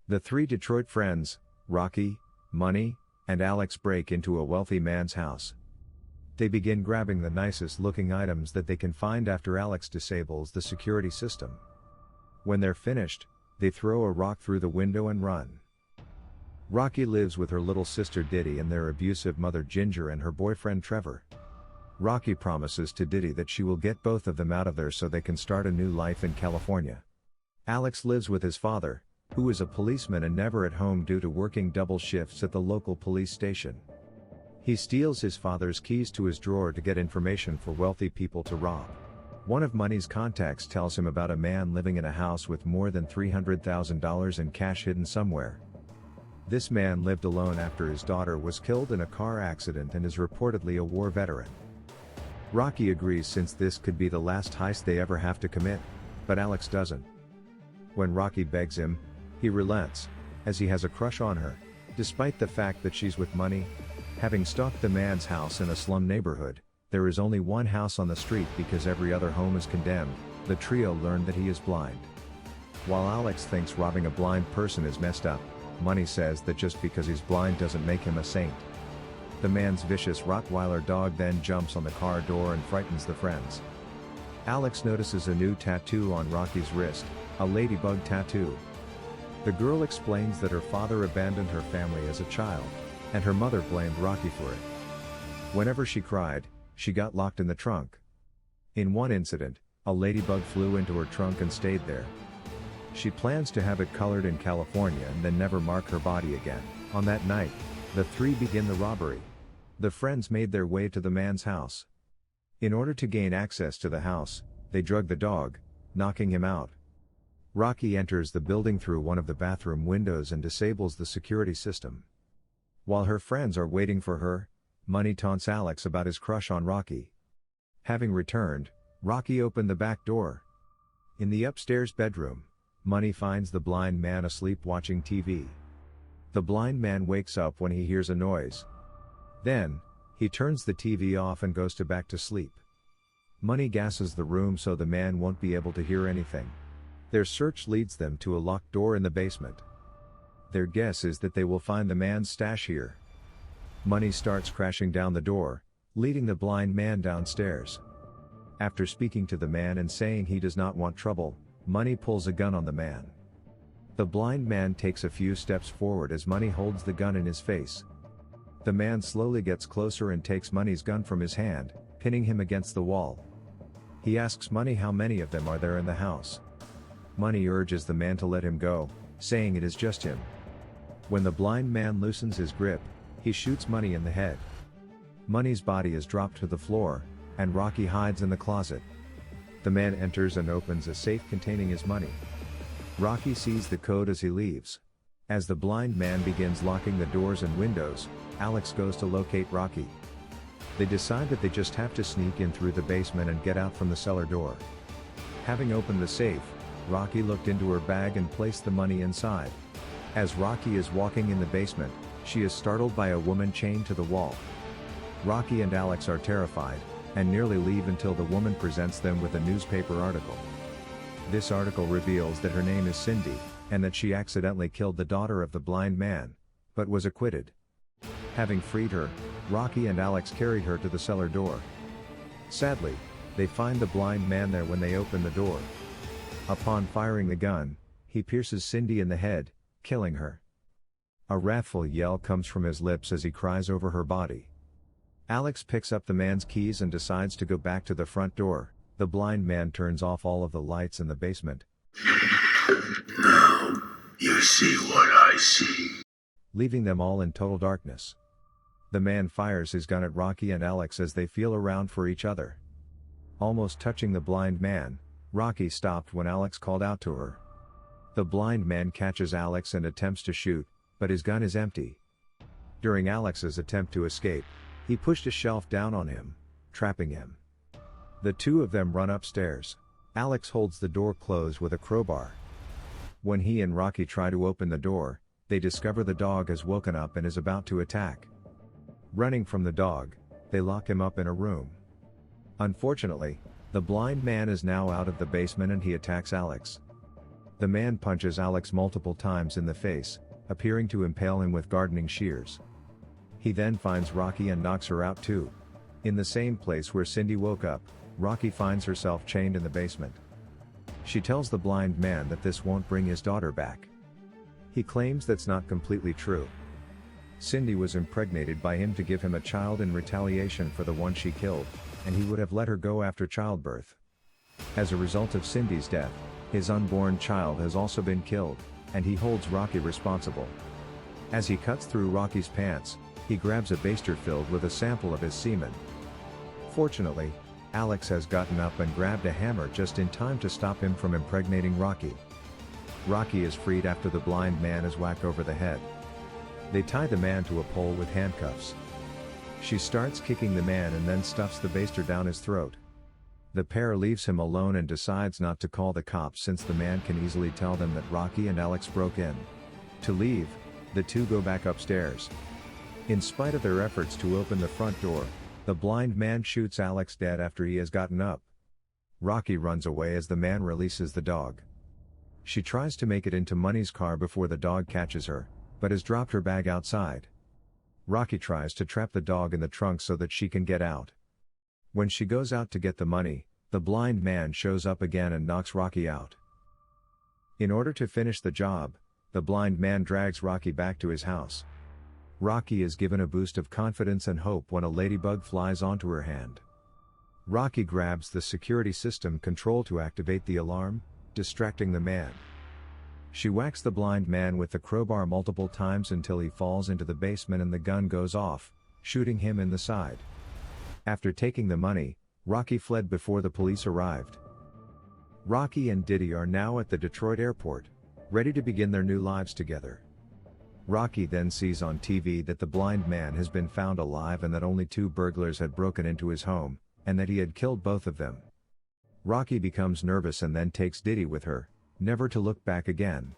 The three Detroit friends, Rocky, Money, and Alex break into a wealthy man's house. They begin grabbing the nicest looking items that they can find after Alex disables the security system. When they're finished, they throw a rock through the window and run. Rocky lives with her little sister Diddy and their abusive mother Ginger and her boyfriend Trevor. Rocky promises to Diddy that she will get both of them out of there so they can start a new life in California. Alex lives with his father, who is a policeman and never at home due to working double shifts at the local police station. He steals his father's keys to his drawer to get information for wealthy people to rob. One of Money's contacts tells him about a man living in a house with more than $300,000 in cash hidden somewhere. This man lived alone after his daughter was killed in a car accident and is reportedly a war veteran. Rocky agrees since this could be the last heist they ever have to commit, but Alex doesn't. When Rocky begs him, he relents, as he has a crush on her, despite the fact that she's with Money. Having stalked the man's house in a slum neighborhood, there is only one house on the street because every other home is condemned. The trio learn that he is blind. While Alex thinks robbing a blind person is messed up, Money says that just because he's blind doesn't make him a saint. The man's vicious Rottweiler dog then jumps on the car door and frightens the friends. Alex notices a new tattoo on Rocky's wrist, a ladybug tattoo. The girl explains that her father abandoned her family as a child, and her mother blamed Rocky for it. Whenever she cried, she got locked in the trunk. In one incident, a ladybug flew into her trunk and stayed there. She plans to have it colored in California and then never mark her body again. On that night, the three begin the robbery. The friends made their way to the man's house. In order to gain access to the house, they drug the dog, knocking him out. Rocky enters the building through one of the bathroom windows and disables the security system. While her friends are waiting for her, Money taunts Alex about his crush on Rocky. Having returned, Rocky opened the back door. In the upstairs bedroom, Money finds the blind man asleep watching TV. The blind man wakes up when he hears a noise. Then, he turns the TV off and goes back to sleep. Money gasses the room so the man won't be able to hear anything. Their search leads them to a locked door in the basement. Their guess is that they will find the man's stash here. Money starts crashing down the door, leading the blind man downstairs. After speaking to the man and saying he does not want trouble, Money pulls a gun on the man. The blind man takes a few steps forward as Money holds the gun in his face. The man slowly gets closer and takes Money's gun from his hand, pinning him against the wall. He asks Money how many of them are there in the house. Money urges the man to let him go, saying it is just him. When the blind man loosens his grip, he shoots Money in the head. Money's body is dropped to the floor, and Rocky hides in the closet. The man enters and opens a safe containing his money. Rocky sees the code as he leaves. As the blind man begins locking the doors and windows, Alex goes to locate Rocky. They decide that they just have to sneak in through the basement and get out from the cellar door. Having opened the safe, Rocky looked into her bag and placed the money inside. As Rocky is walking in the basement, she is startled by a woman chained to the wall. Rocky and Alex are terrified, and nearly leave until the woman presents them with a newspaper article. This article reveals that her name is Cindy, and that she accidentally killed the daughter of the blind man, but was acquitted. Having freed her, Rocky and Alex carried her to the cellar door. Sadly, they find the blind man there when they open the door. Upon firing the gun, he pierces Cindy in the head, killing her. A wrathful yell comes from his lips as he cries over her body. Alex picks up the man's keys and decides to go back to the front door. The blind man turns off all of the lights in the basement. Now, you see what I see. Leaving them all in total darkness. The man fires his gun at Rocky and Alex as they feel around for each other. Almost touching the blind man, Rocky stopped when Alex called out to her. The blind man catches Alex and attempts to shoot, but his gun is empty. During Alex's attempt to escape, he pushed a shelf down on him, trapping him. The two of them run upstairs. Alex holds the door closed with a crowbar. When he and Rocky try to open the door, they discover the dog has woken up and is about to attack. Running from the dog, they lock him up in a room. Unfortunately, the blind man is now out of the basement and he attacks Alex. The man punches Alex multiple times in the face, appearing to impale him with gardening shears. He then finds Rocky and knocks her out too. In the same place where Cindy woke up, Rocky finds herself chained in the basement. She tells the blind man that this won't bring his daughter back. He claims that's not completely true. Cindy was impregnated by him to give him a child in retaliation for the one she killed, and he would have let her go after childbirth. As a result of Cindy's death, his unborn child has also been killed, and he holds Rocky responsible. As he cuts through Rocky's pants, he grabs a baster filled with a sample of his semen. Fortunately, Alex has gotten up and grabbed a hammer just in time to stop him from impregnating Rocky. Rocky is freed after the blind man is whacked over the head. They tie the man to a pole with handcuffs. She starts kicking the man and then stuffs the baster down his throat. The pair leaves him alone and decides not to call the cops since the man can easily tell them that Rocky and Alex broke in. To leave, the two go back upstairs. In spite of their efforts to open the front door, the blind man shoots Alex dead after he has gotten up. Rocky runs away as the man releases the dog. She tries to make it into Money's car before the dog catches her, but has dropped her bag outside. Rocky tries to trap the dog in the trunk so that she can get out. When she goes out to get the money, the blind man shows up again and knocks Rocky out. In order to finish the job, the blind man drags Rocky back to his house. Rocky is given a boost of confidence and hope when a ladybug flies onto her hand. Rocky grabs the security system control to activate the alarm, distracting the man. She whacks the blind man with the crowbar multiple times until he falls into the basement and the gun goes off, shooting him in the side. After taking the money, Rocky fled before the police arrived. Rocky and Diddy are now at the Detroit airport, ready to begin their new lives together. Rocky then sees on TV that the blind man has been found alive and that only 2 burglars had broken into his home, and that he had killed both of them. Rocky becomes nervous and then takes Diddy with her, never to look back again.